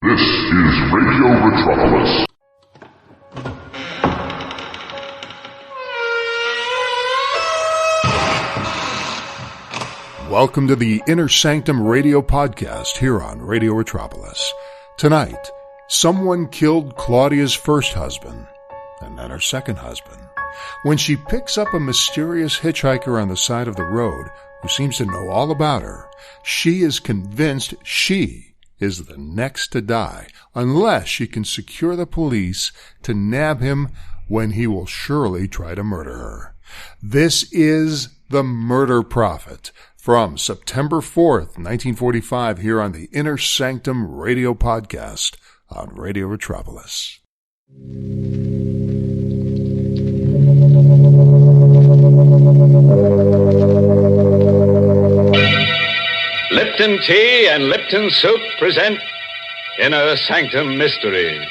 This is Radio Metropolis. Welcome to the Inner Sanctum radio podcast here on Radio Metropolis. Tonight, someone killed Claudia's first husband, and then her second husband, when she picks up a mysterious hitchhiker on the side of the road who seems to know all about her. She is convinced she is the next to die, unless she can secure the police to nab him when he will surely try to murder her. This is The Murder Prophet from September 4th, 1945, here on the Inner Sanctum radio podcast on Radio Metropolis. Lipton Tea and Lipton Soup present Inner Sanctum Mysteries,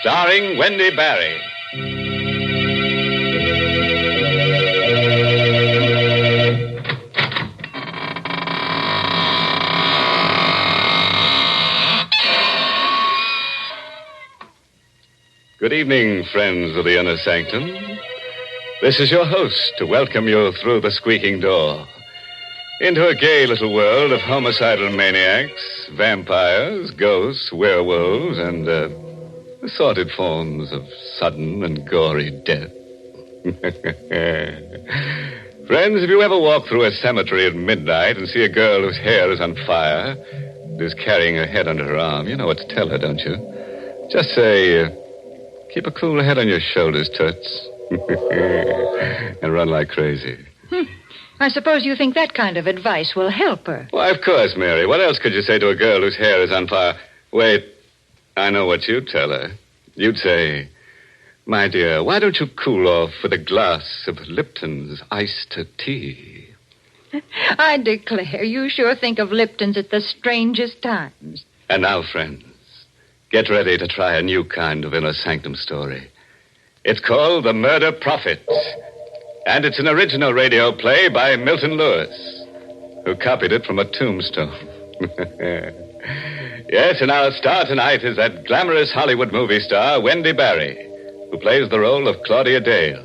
starring Wendy Barrie. Good evening, friends of the Inner Sanctum. This is your host to welcome you through the squeaking door into a gay little world of homicidal maniacs, vampires, ghosts, werewolves, and assorted forms of sudden and gory death. Friends, if you ever walk through a cemetery at midnight and see a girl whose hair is on fire and is carrying her head under her arm, you know what to tell her, don't you? Just say, keep a cool head on your shoulders, Toots. And run like crazy. I suppose you think that kind of advice will help her. Why, of course, Mary. What else could you say to a girl whose hair is on fire? Wait, I know what you'd tell her. You'd say, my dear, why don't you cool off with a glass of Lipton's iced tea? I declare, you sure think of Lipton's at the strangest times. And now, friends, get ready to try a new kind of Inner Sanctum story. It's called The Murder Prophet. And it's an original radio play by Milton Lewis, who copied it from a tombstone. Yes, and our star tonight is that glamorous Hollywood movie star, Wendy Barrie, who plays the role of Claudia Dale.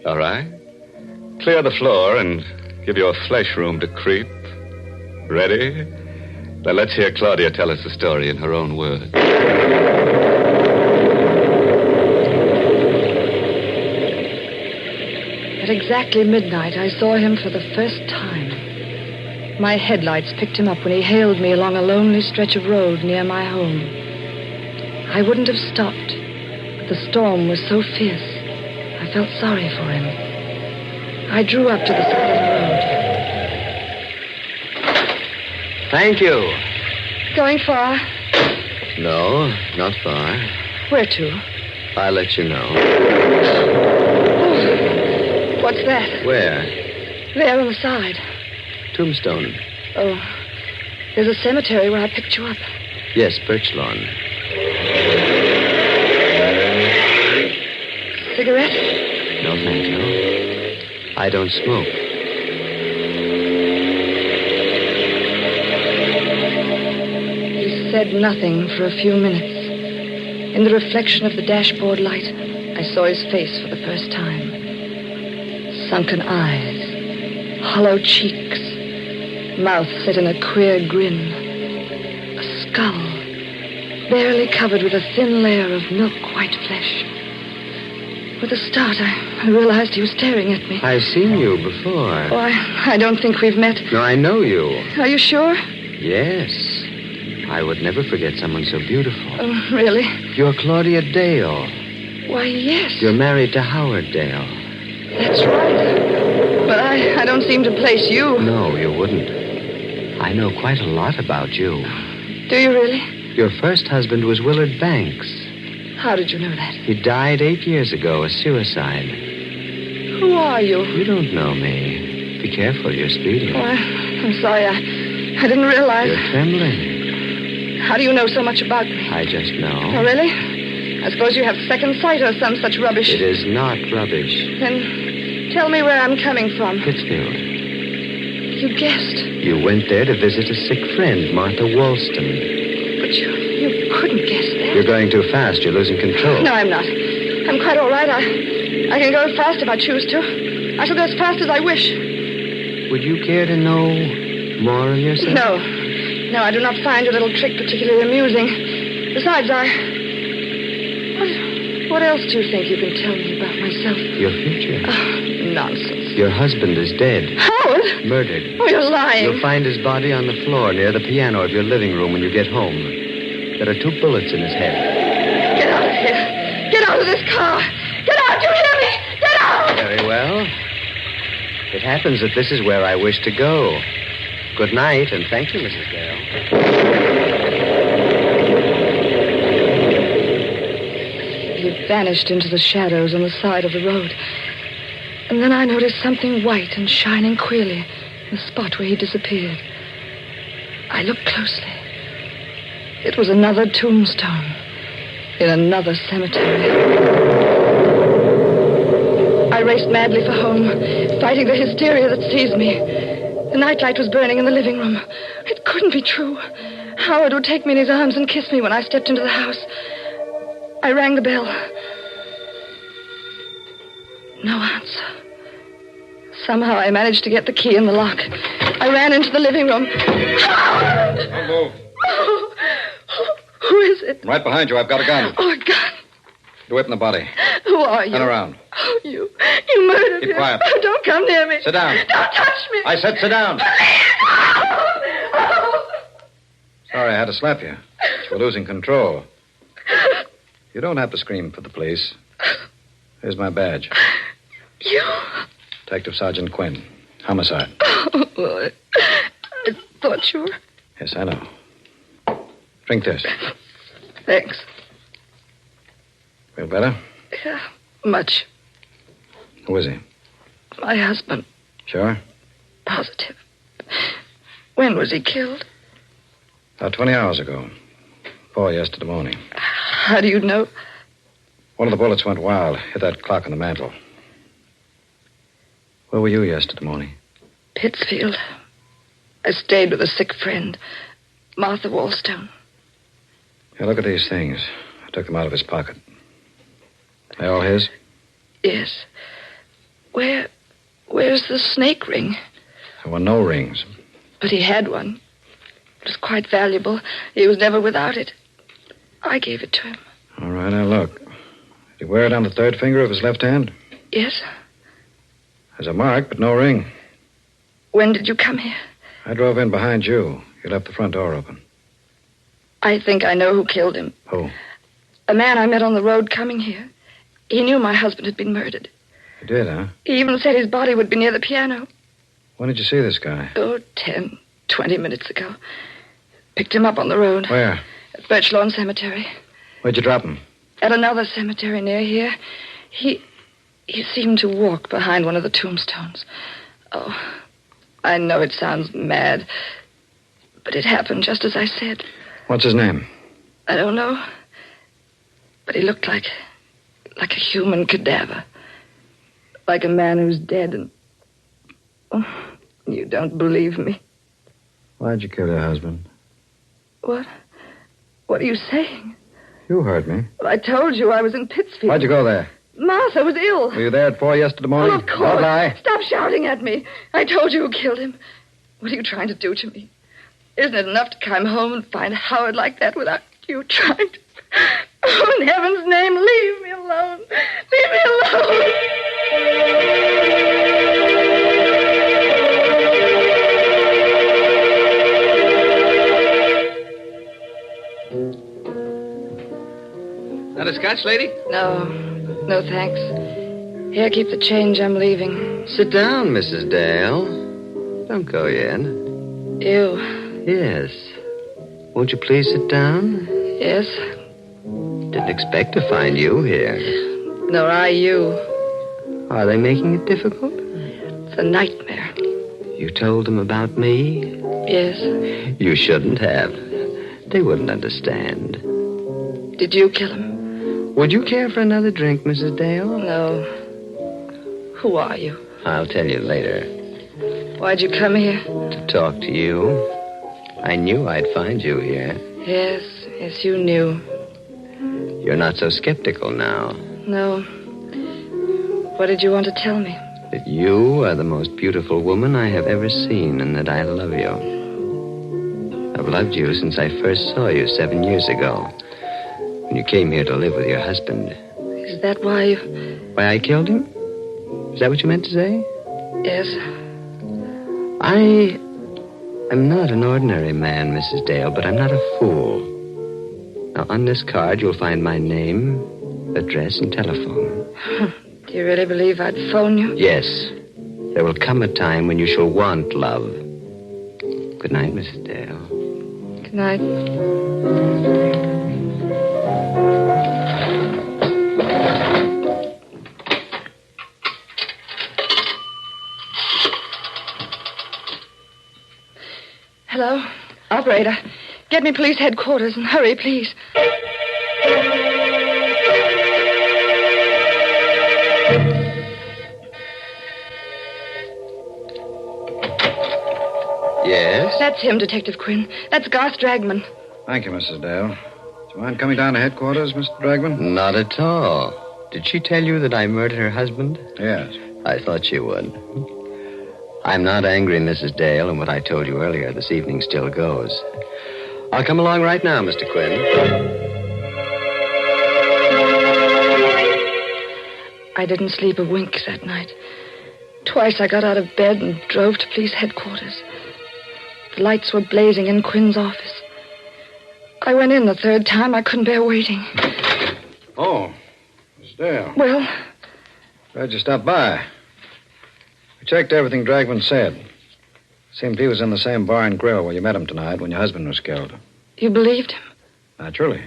All right. Clear the floor and give your flesh room to creep. Ready? Now let's hear Claudia tell us the story in her own words. At exactly midnight, I saw him for the first time. My headlights picked him up when he hailed me along a lonely stretch of road near my home. I wouldn't have stopped, but the storm was so fierce, I felt sorry for him. I drew up to the side of the road. Thank you. Going far? No, not far. Where to? I'll let you know. What's that? Where? There on the side. Tombstone. Oh, there's a cemetery where I picked you up. Yes, Birch Lawn. Cigarette? No, thank you. I don't smoke. He said nothing for a few minutes. In the reflection of the dashboard light, I saw his face for the first time. Sunken eyes, hollow cheeks, mouth set in a queer grin, a skull barely covered with a thin layer of milk-white flesh. With a start, I realized he was staring at me. I've seen you before. Oh, I don't think we've met. No, I know you. Are you sure? Yes. I would never forget someone so beautiful. Oh, really? You're Claudia Dale. Why, yes. You're married to Howard Dale. That's right. But I don't seem to place you. No, you wouldn't. I know quite a lot about you. Do you really? Your first husband was Willard Banks. How did you know that? He died 8 years ago, a suicide. Who are you? You don't know me. Be careful, you're speeding. Oh, I'm sorry. I didn't realize. You're trembling. How do you know so much about me? I just know. Oh, really? I suppose you have second sight or some such rubbish. It is not rubbish. Then tell me where I'm coming from. Pittsfield. You guessed. You went there to visit a sick friend, Martha Wollstone. But you couldn't guess that. You're going too fast. You're losing control. No, I'm not. I'm quite all right. I can go fast if I choose to. I shall go as fast as I wish. Would you care to know more of yourself? No. No, I do not find your little trick particularly amusing. Besides, What else do you think you can tell me about myself? Your future. Oh, nonsense. Your husband is dead. Howard? Murdered. Oh, you're lying. You'll find his body on the floor near the piano of your living room when you get home. There are 2 bullets in his head. Get out of here. Get out of this car. Get out, you hear me? Get out! Very well. It happens that this is where I wish to go. Good night, and thank you, Mrs. Dale. He vanished into the shadows on the side of the road. And then I noticed something white and shining queerly in the spot where he disappeared. I looked closely. It was another tombstone in another cemetery. I raced madly for home, fighting the hysteria that seized me. The nightlight was burning in the living room. It couldn't be true. Howard would take me in his arms and kiss me when I stepped into the house. I rang the bell. No answer. Somehow I managed to get the key in the lock. I ran into the living room. Howard! Don't move. Oh, who is it? I'm right behind you. I've got a gun. Oh, a gun. Do it in the body. Who are you? Turn around. Oh, you murdered him. Keep quiet. Oh, don't come near me. Sit down. Don't touch me. I said sit down. Oh. Sorry I had to slap you. You're losing control. You don't have to scream for the police. Here's my badge. You? Detective Sergeant Quinn. Homicide. Oh, well, I thought you were... Yes, I know. Drink this. Thanks. Feel better? Yeah, much. Who is he? My husband. Sure? Positive. When was he killed? About 20 hours ago. 4 yesterday morning. How do you know? One of the bullets went wild. Hit that clock on the mantel. Where were you yesterday morning? Pittsfield. I stayed with a sick friend, Martha Wollstone. Here, look at these things. I took them out of his pocket. They all his? Yes. Where's the snake ring? There were no rings. But he had one. It was quite valuable. He was never without it. I gave it to him. All right, now look. Did he wear it on the 3rd finger of his left hand? Yes. There's a mark, but no ring. When did you come here? I drove in behind you. You left the front door open. I think I know who killed him. Who? A man I met on the road coming here. He knew my husband had been murdered. You did, huh? He even said his body would be near the piano. When did you see this guy? Oh, 10, 20 minutes ago. Picked him up on the road. Where? At Birch Lawn Cemetery. Where'd you drop him? At another cemetery near here. He seemed to walk behind one of the tombstones. Oh, I know it sounds mad, but it happened just as I said. What's his name? I don't know. But he looked like a human cadaver. Like a man who's dead and... Oh, you don't believe me. Why'd you kill your husband? What? What are you saying? You heard me. Well, I told you I was in Pittsfield. Why'd you go there? Martha was ill. Were you there at 4 yesterday morning? Well, of course. Don't lie. Stop shouting at me. I told you who killed him. What are you trying to do to me? Isn't it enough to come home and find Howard like that without you trying to... Oh, in heaven's name, leave me alone. Leave me alone. Not a scotch, lady? No, thanks. Here, keep the change. I'm leaving. Sit down, Mrs. Dale. Don't go yet. You? Yes. Won't you please sit down? Yes. Didn't expect to find you here. Nor I you. Are they making it difficult? It's a nightmare. You told them about me? Yes. You shouldn't have. They wouldn't understand. Did you kill him? Would you care for another drink, Mrs. Dale? No. Who are you? I'll tell you later. Why'd you come here? To talk to you. I knew I'd find you here. Yes, you knew. You're not so skeptical now. No. What did you want to tell me? That you are the most beautiful woman I have ever seen, and that I love you. I've loved you since I first saw you 7 years ago, when you came here to live with your husband. Is that why you... Why I killed him? Is that what you meant to say? Yes. I'm not an ordinary man, Mrs. Dale, but I'm not a fool. Now, on this card, you'll find my name, address, and telephone. Do you really believe I'd phone you? Yes. There will come a time when you shall want love. Good night, Mrs. Dale. Good night. Hello? Operator, get me police headquarters and hurry, please. Yes? That's him, Detective Quinn. That's Garth Dragman. Thank you, Mrs. Dale. Do you mind coming down to headquarters, Mr. Dragman? Not at all. Did she tell you that I murdered her husband? Yes. I thought she would. I'm not angry, Mrs. Dale, and what I told you earlier this evening still goes. I'll come along right now, Mr. Quinn. I didn't sleep a wink that night. Twice I got out of bed and drove to police headquarters. The lights were blazing in Quinn's office. I went in the third time. I couldn't bear waiting. Oh, Miss Dale. Well? Glad you stopped by. We checked everything Dragman said. Seemed he was in the same bar and grill where you met him tonight when your husband was killed. You believed him? Naturally.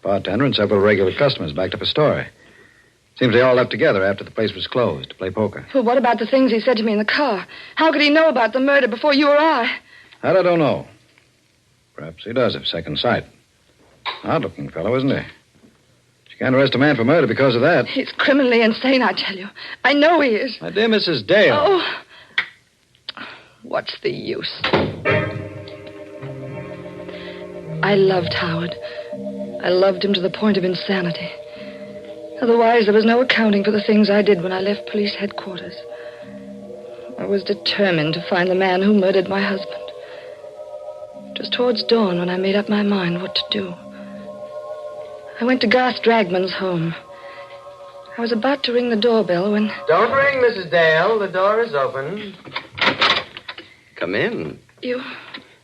Bartender and several regular customers backed up his story. Seems they all left together after the place was closed to play poker. Well, what about the things he said to me in the car? How could he know about the murder before you or I? That I don't know. Perhaps he does have second sight. Odd-looking fellow, isn't he? You can't arrest a man for murder because of that. He's criminally insane, I tell you. I know he is. My dear Mrs. Dale. Oh. What's the use? I loved Howard. I loved him to the point of insanity. Otherwise, there was no accounting for the things I did when I left police headquarters. I was determined to find the man who murdered my husband. It was towards dawn when I made up my mind what to do. I went to Garth Dragman's home. I was about to ring the doorbell when... Don't ring, Mrs. Dale. The door is open. Come in. You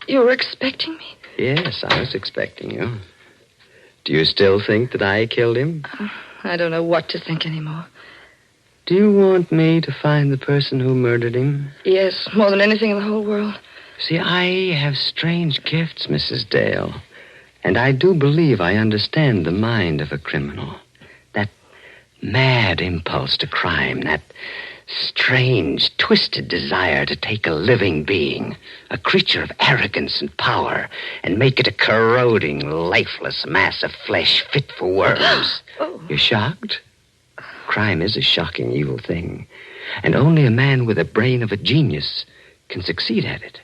were expecting me? Yes, I was expecting you. Do you still think that I killed him? I don't know what to think anymore. Do you want me to find the person who murdered him? Yes, more than anything in the whole world. See, I have strange gifts, Mrs. Dale. And I do believe I understand the mind of a criminal. That mad impulse to crime, that strange, twisted desire to take a living being, a creature of arrogance and power, and make it a corroding, lifeless mass of flesh fit for worms. Oh. You're shocked? Crime is a shocking, evil thing. And only a man with the brain of a genius can succeed at it.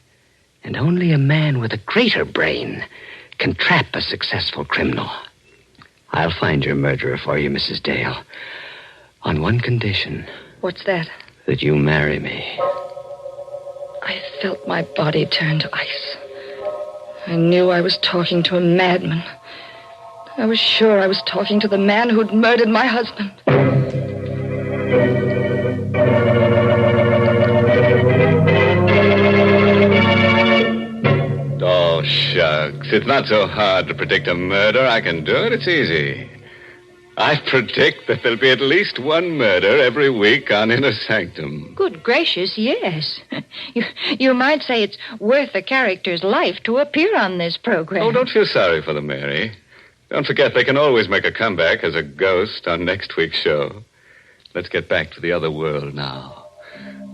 And only a man with a greater brain can trap a successful criminal. I'll find your murderer for you, Mrs. Dale. On one condition. What's that? That you marry me. I felt my body turn to ice. I knew I was talking to a madman. I was sure I was talking to the man who'd murdered my husband. Oh, shucks. It's not so hard to predict a murder. I can do it. It's easy. I predict that there'll be at least one murder every week on Inner Sanctum. Good gracious, yes. You might say it's worth a character's life to appear on this program. Oh, don't feel sorry for them, Mary. Don't forget they can always make a comeback as a ghost on next week's show. Let's get back to the other world now.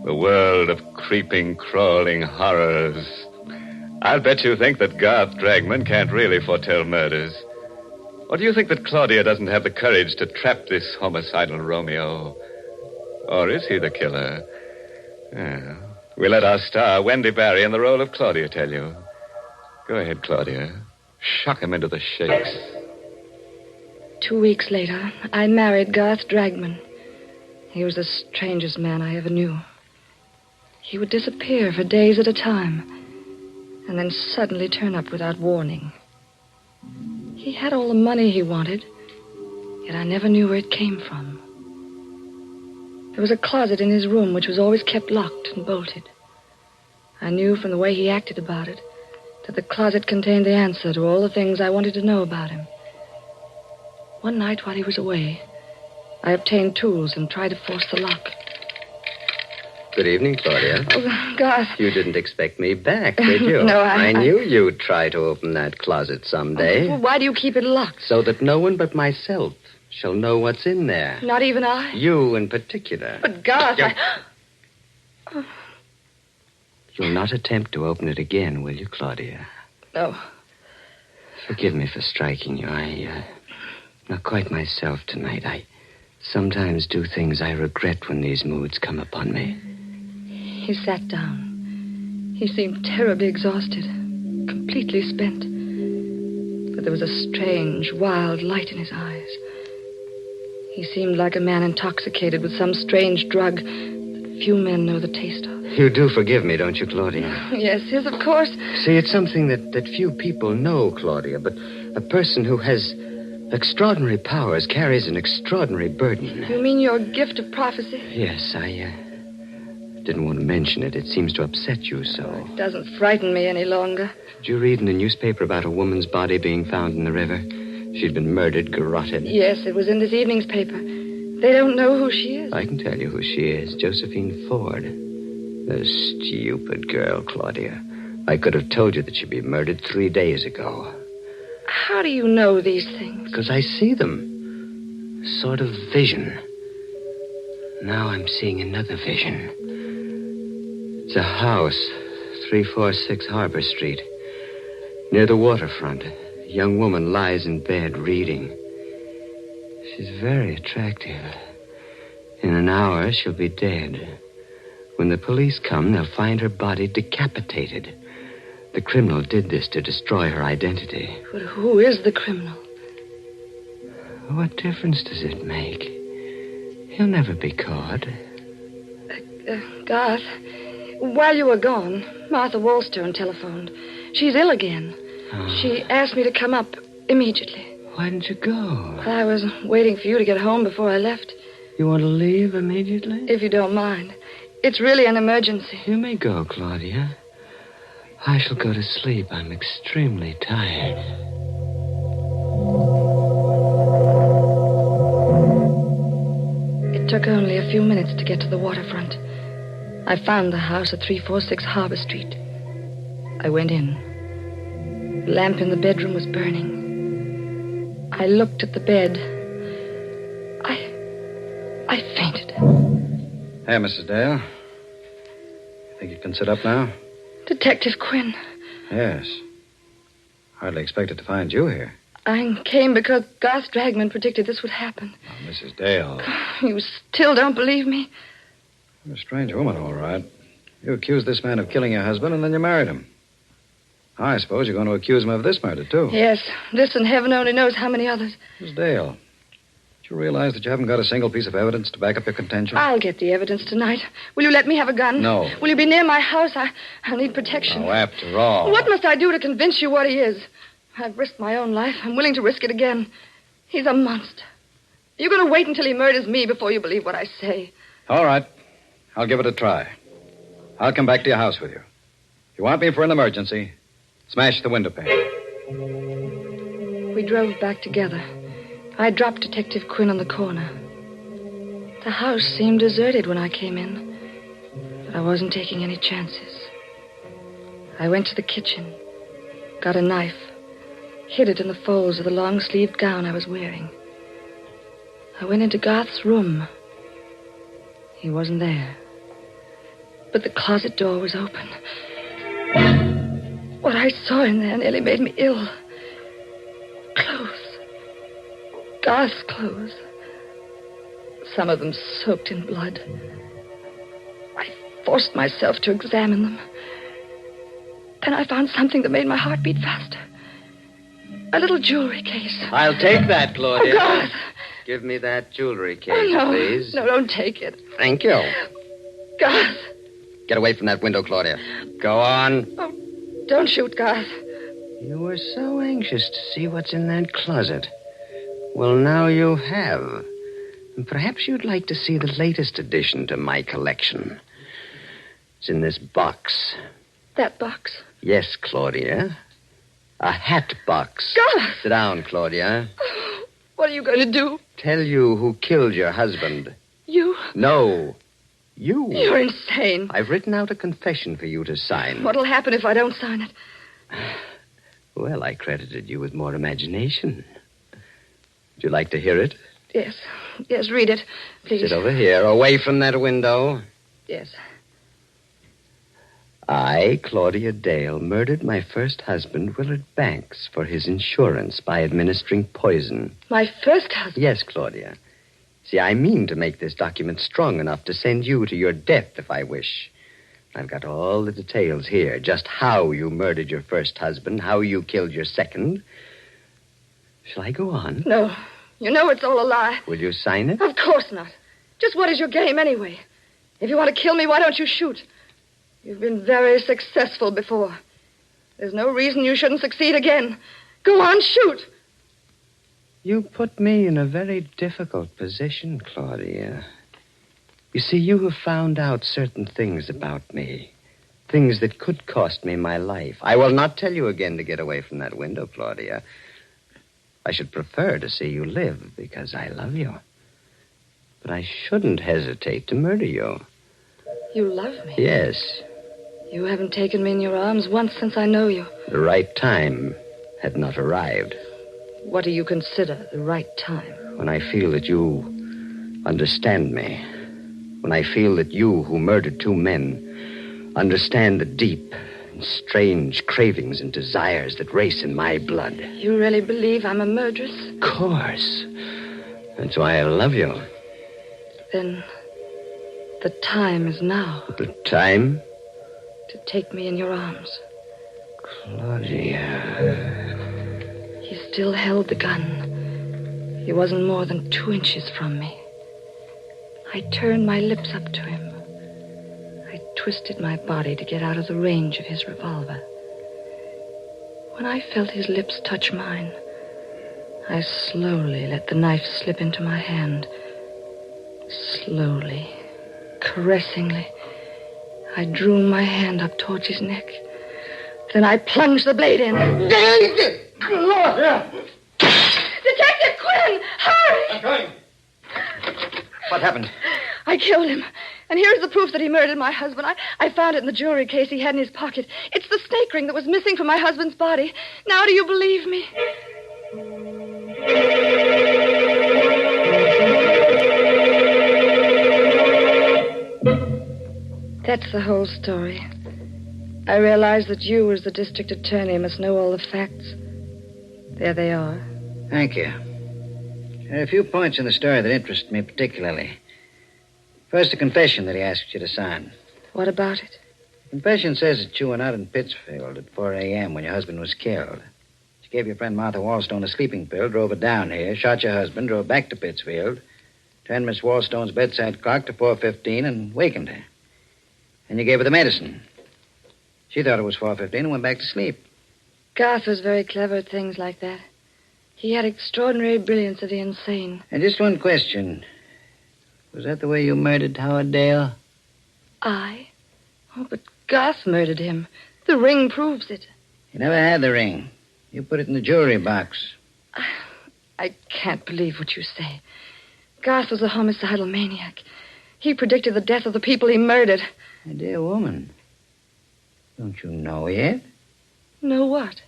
The world of creeping, crawling horrors. I'll bet you think that Garth Dragman can't really foretell murders. Or do you think that Claudia doesn't have the courage to trap this homicidal Romeo? Or is he the killer? Well, We let our star, Wendy Barrie, in the role of Claudia, tell you. Go ahead, Claudia. Shock him into the shakes. 2 weeks later, I married Garth Dragman. He was the strangest man I ever knew. He would disappear for days at a time, and then suddenly turn up without warning. He had all the money he wanted, yet I never knew where it came from. There was a closet in his room which was always kept locked and bolted. I knew from the way he acted about it that the closet contained the answer to all the things I wanted to know about him. One night while he was away, I obtained tools and tried to force the lock. Good evening, Claudia. Oh, Garth. You didn't expect me back, did you? No, I knew you'd try to open that closet someday. Well, why do you keep it locked? So that no one but myself shall know what's in there. Not even I? You in particular. But, Garth, You'll not attempt to open it again, will you, Claudia? No. Forgive me for striking you. I'm not quite myself tonight. I sometimes do things I regret when these moods come upon me. He sat down. He seemed terribly exhausted, completely spent. But there was a strange, wild light in his eyes. He seemed like a man intoxicated with some strange drug that few men know the taste of. You do forgive me, don't you, Claudia? Yes, of course. See, it's something that few people know, Claudia, but a person who has extraordinary powers carries an extraordinary burden. You mean your gift of prophecy? Yes, I didn't want to mention it. It seems to upset you so. It doesn't frighten me any longer. Did you read in the newspaper about a woman's body being found in the river? She'd been murdered, garroted. Yes, it was in this evening's paper. They don't know who she is. I can tell you who she is. Josephine Ford. The stupid girl, Claudia. I could have told you that she'd been murdered 3 days ago. How do you know these things? Because I see them. A sort of vision. Now I'm seeing another vision. It's a house, 346 Harbor Street. Near the waterfront. A young woman lies in bed reading. She's very attractive. In an hour, she'll be dead. When the police come, they'll find her body decapitated. The criminal did this to destroy her identity. But who is the criminal? What difference does it make? He'll never be caught. Garth, while you were gone, Martha Wallstone telephoned. She's ill again. Oh. She asked me to come up immediately. Why didn't you go? I was waiting for you to get home before I left. You want to leave immediately? If you don't mind. It's really an emergency. You may go, Claudia. I shall go to sleep. I'm extremely tired. It took only a few minutes to get to the waterfront. I found the house at 346 Harbor Street. I went in. The lamp in the bedroom was burning. I looked at the bed. I fainted. Hey, Mrs. Dale. Think you can sit up now? Detective Quinn. Yes. Hardly expected to find you here. I came because Garth Dragman predicted this would happen. Oh, Mrs. Dale. You still don't believe me? You're a strange woman, all right. You accused this man of killing your husband, and then you married him. I suppose you're going to accuse him of this murder, too. Yes, this and heaven only knows how many others. Mrs. Dale, do you realize that you haven't got a single piece of evidence to back up your contention? I'll get the evidence tonight. Will you let me have a gun? No. Will you be near my house? I'll need protection. Oh, after all. What must I do to convince you what he is? I've risked my own life. I'm willing to risk it again. He's a monster. You're going to wait until he murders me before you believe what I say. All right. I'll give it a try. I'll come back to your house with you. If you want me for an emergency, smash the window pane. We drove back together. I dropped Detective Quinn on the corner. The house seemed deserted when I came in, but I wasn't taking any chances. I went to the kitchen, got a knife, hid it in the folds of the long-sleeved gown I was wearing. I went into Garth's room. He wasn't there, but the closet door was open. What I saw in there nearly made me ill. Clothes. Garth's clothes. Some of them soaked in blood. I forced myself to examine them. Then I found something that made my heart beat faster. A little jewelry case. I'll take that, Claudia. Oh, God. Give me that jewelry case, Oh, no. please. No, don't take it. Thank you. Garth. Get away from that window, Claudia. Go on. Oh, don't shoot, Garth. You were so anxious to see what's in that closet. Well, now you have. And perhaps you'd like to see the latest addition to my collection. It's in this box. That box? Yes, Claudia. A hat box. Garth! Sit down, Claudia. What are you going to do? Tell you who killed your husband. You? No. You. You're insane. I've written out a confession for you to sign. What'll happen if I don't sign it? Well, I credited you with more imagination. Would you like to hear it? Yes. Yes, read it, please. Sit over here, away from that window. Yes. I, Claudia Dale, murdered my first husband, Willard Banks, for his insurance by administering poison. My first husband? Yes, Claudia. See, I mean to make this document strong enough to send you to your death if I wish. I've got all the details here, just how you murdered your first husband, how you killed your second. Shall I go on? No. You know it's all a lie. Will you sign it? Of course not. Just what is your game anyway? If you want to kill me, why don't you shoot? You've been very successful before. There's no reason you shouldn't succeed again. Go on, shoot. You put me in a very difficult position, Claudia. You see, you have found out certain things about me. Things that could cost me my life. I will not tell you again to get away from that window, Claudia. I should prefer to see you live because I love you. But I shouldn't hesitate to murder you. You love me? Yes. You haven't taken me in your arms once since I know you. The right time had not arrived. What do you consider the right time? When I feel that you understand me. When I feel that you, who murdered two men, understand the deep and strange cravings and desires that race in my blood. You really believe I'm a murderess? Of course. That's why I love you. Then the time is now. The time? To take me in your arms. Claudia. He still held the gun. He wasn't more than 2 inches from me. I turned my lips up to him. I twisted my body to get out of the range of his revolver. When I felt his lips touch mine, I slowly let the knife slip into my hand. Slowly, caressingly, I drew my hand up towards his neck. Then I plunged the blade in. Claudia! Detective Quinn! Hurry! I'm coming. What happened? I killed him. And here's the proof that he murdered my husband. I found it in the jewelry case he had in his pocket. It's the snake ring that was missing from my husband's body. Now do you believe me? That's the whole story. I realize that you, as the district attorney, must know all the facts. There they are. Thank you. There are a few points in the story that interest me particularly. First, the confession that he asked you to sign. What about it? The confession says that you were not in Pittsfield at 4 a.m. when your husband was killed. You gave your friend Martha Wallstone a sleeping pill, drove her down here, shot your husband, drove back to Pittsfield, turned Miss Wallstone's bedside clock to 4:15 and wakened her. And you gave her the medicine. She thought it was 4:15 and went back to sleep. Garth was very clever at things like that. He had extraordinary brilliance of the insane. And just one question. Was that the way you murdered Howard Dale? I? Oh, but Garth murdered him. The ring proves it. You never had the ring. You put it in the jewelry box. I can't believe what you say. Garth was a homicidal maniac. He predicted the death of the people he murdered. My dear woman, don't you know yet? Know what?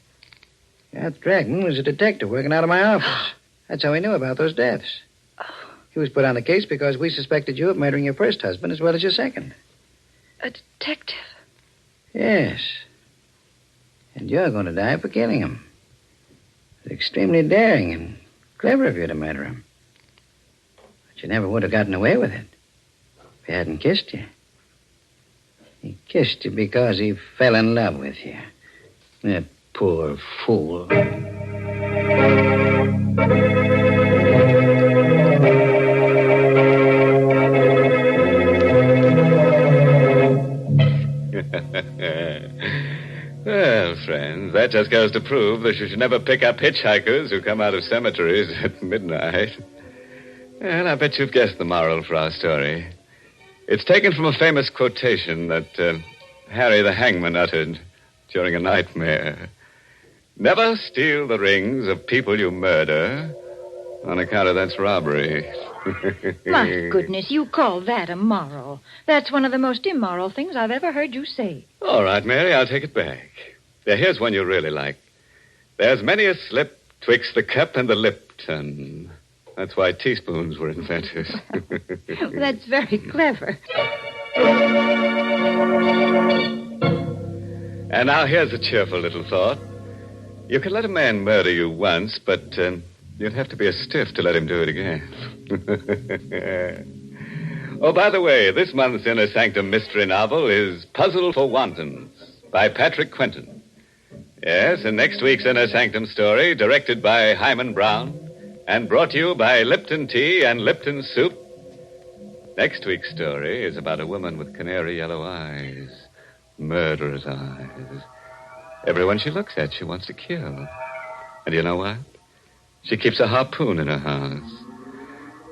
Garth Dragman was a detective working out of my office. That's how he knew about those deaths. He was put on the case because we suspected you of murdering your first husband as well as your second. A detective? Yes. And you're going to die for killing him. It's extremely daring and clever of you to murder him. But you never would have gotten away with it if he hadn't kissed you. He kissed you because he fell in love with you. That poor fool. Well, friends, that just goes to prove that you should never pick up hitchhikers who come out of cemeteries at midnight. Well, I bet you've guessed the moral for our story. It's taken from a famous quotation that Harry the Hangman uttered during a nightmare. Never steal the rings of people you murder on account of that's robbery. My goodness, you call that a moral. That's one of the most immoral things I've ever heard you say. All right, Mary, I'll take it back. Here's one you really like. There's many a slip twixt the cup and the Lipton. That's why teaspoons were invented. That's very clever. And now here's a cheerful little thought. You could let a man murder you once, but you'd have to be a stiff to let him do it again. Oh, by the way, this month's Inner Sanctum mystery novel is Puzzle for Wantons by Patrick Quentin. Yes, and next week's Inner Sanctum story, directed by Hyman Brown and brought to you by Lipton Tea and Lipton Soup. Next week's story is about a woman with canary yellow eyes, murderous eyes. Everyone she looks at, she wants to kill. And you know what? She keeps a harpoon in her house.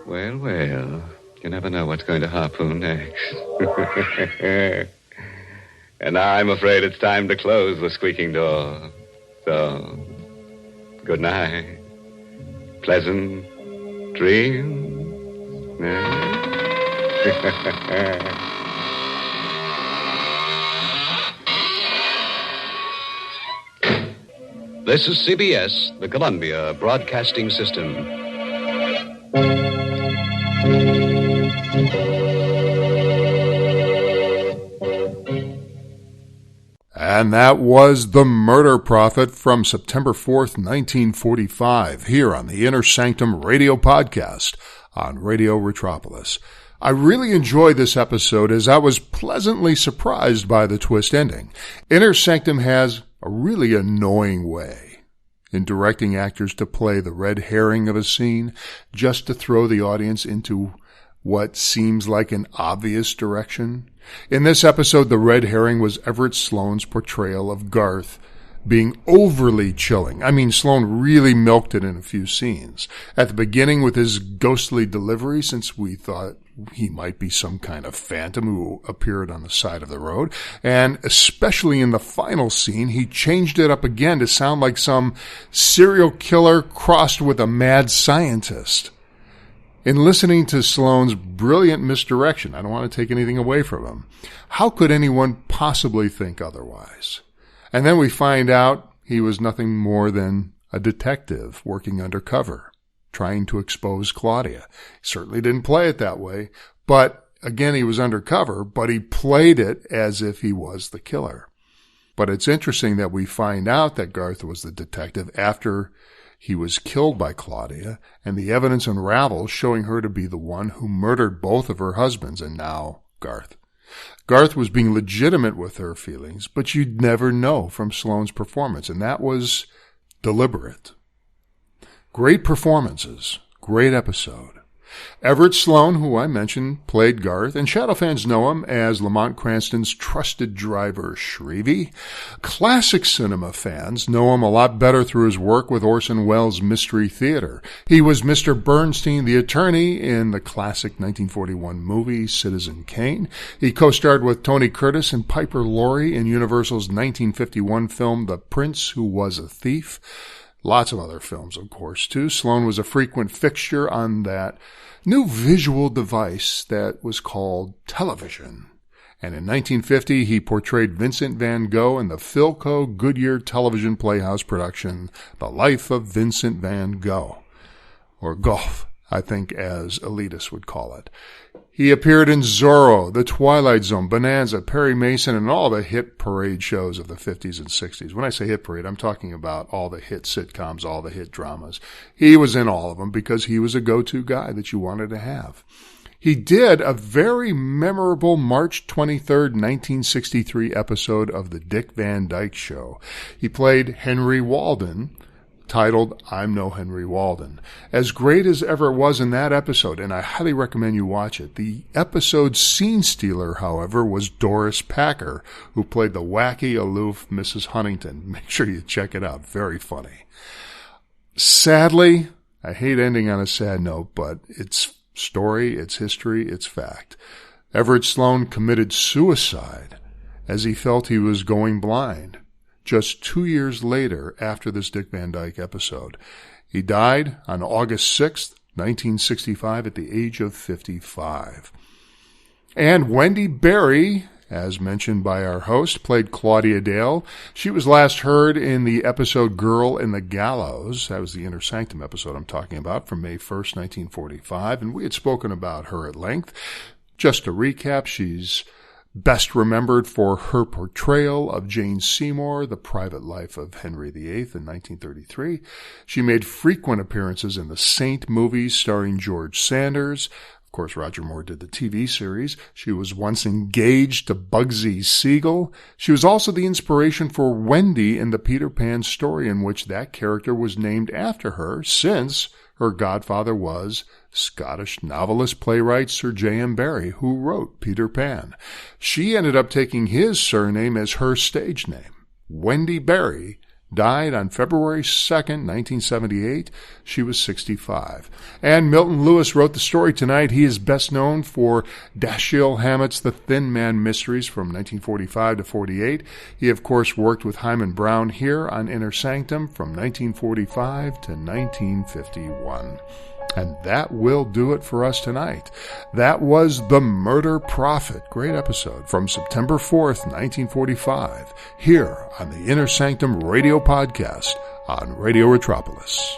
Well, well, you never know what's going to harpoon next. And now I'm afraid it's time to close the squeaking door. So, good night. Pleasant dreams. This is CBS, the Columbia Broadcasting System. And that was The Murder Prophet from September 4th, 1945, here on the Inner Sanctum Radio Podcast on Radio Retropolis. I really enjoyed this episode as I was pleasantly surprised by the twist ending. Inner Sanctum has a really annoying way in directing actors to play the red herring of a scene just to throw the audience into what seems like an obvious direction. In this episode, the red herring was Everett Sloane's portrayal of Garth being overly chilling. I mean, Sloane really milked it in a few scenes. At the beginning with his ghostly delivery, since we thought he might be some kind of phantom who appeared on the side of the road. And especially in the final scene, he changed it up again to sound like some serial killer crossed with a mad scientist. In listening to Sloane's brilliant misdirection, I don't want to take anything away from him. How could anyone possibly think otherwise? And then we find out he was nothing more than a detective working undercover, trying to expose Claudia. He certainly didn't play it that way, but again, he was undercover, but he played it as if he was the killer. But it's interesting that we find out that Garth was the detective after he was killed by Claudia, and the evidence unravels showing her to be the one who murdered both of her husbands and now Garth. Garth was being legitimate with her feelings, but you'd never know from Sloane's performance, and that was deliberate. Great performances, great episode. Everett Sloane, who I mentioned, played Garth, and Shadow fans know him as Lamont Cranston's trusted driver, Shrevey. Classic cinema fans know him a lot better through his work with Orson Welles' Mystery Theater. He was Mr. Bernstein, the attorney, in the classic 1941 movie Citizen Kane. He co-starred with Tony Curtis and Piper Laurie in Universal's 1951 film The Prince Who Was a Thief. Lots of other films, of course, too. Sloane was a frequent fixture on that new visual device that was called television. And in 1950, he portrayed Vincent van Gogh in the Philco Goodyear Television Playhouse production, The Life of Vincent van Gogh, or Gough, I think, as elitists would call it. He appeared in Zorro, The Twilight Zone, Bonanza, Perry Mason, and all the hit parade shows of the 50s and 60s. When I say hit parade, I'm talking about all the hit sitcoms, all the hit dramas. He was in all of them because he was a go-to guy that you wanted to have. He did a very memorable March 23rd, 1963 episode of The Dick Van Dyke Show. He played Henry Walden, titled I'm No Henry Walden. As great as Everett was in that episode, and I highly recommend you watch it, the episode's scene stealer, however, was Doris Packer, who played the wacky, aloof Mrs. Huntington. Make sure you check it out. Very funny. Sadly, I hate ending on a sad note, but it's story, it's history, it's fact. Everett Sloane committed suicide as he felt he was going blind. Just 2 years later, after this Dick Van Dyke episode, he died on August 6th, 1965, at the age of 55. And Wendy Barrie, as mentioned by our host, played Claudia Dale. She was last heard in the episode Girl in the Gallows. That was the Inner Sanctum episode I'm talking about from May 1st, 1945, and we had spoken about her at length. Just to recap, she's best remembered for her portrayal of Jane Seymour, The Private Life of Henry VIII in 1933. She made frequent appearances in the Saint movies starring George Sanders. Of course, Roger Moore did the TV series. She was once engaged to Bugsy Siegel. She was also the inspiration for Wendy in the Peter Pan story, in which that character was named after her, since her godfather was Scottish novelist playwright Sir J.M. Barrie, who wrote Peter Pan. She ended up taking his surname as her stage name. Wendy Barrie died on February 2nd, 1978. She was 65. And Milton Lewis wrote the story tonight. He is best known for Dashiell Hammett's The Thin Man Mysteries from 1945 to 48. He, of course, worked with Hyman Brown here on Inner Sanctum from 1945 to 1951. And that will do it for us tonight. That was The Murder Prophet. Great episode from September 4th, 1945, here on the Inner Sanctum Radio Podcast on Radio Metropolis.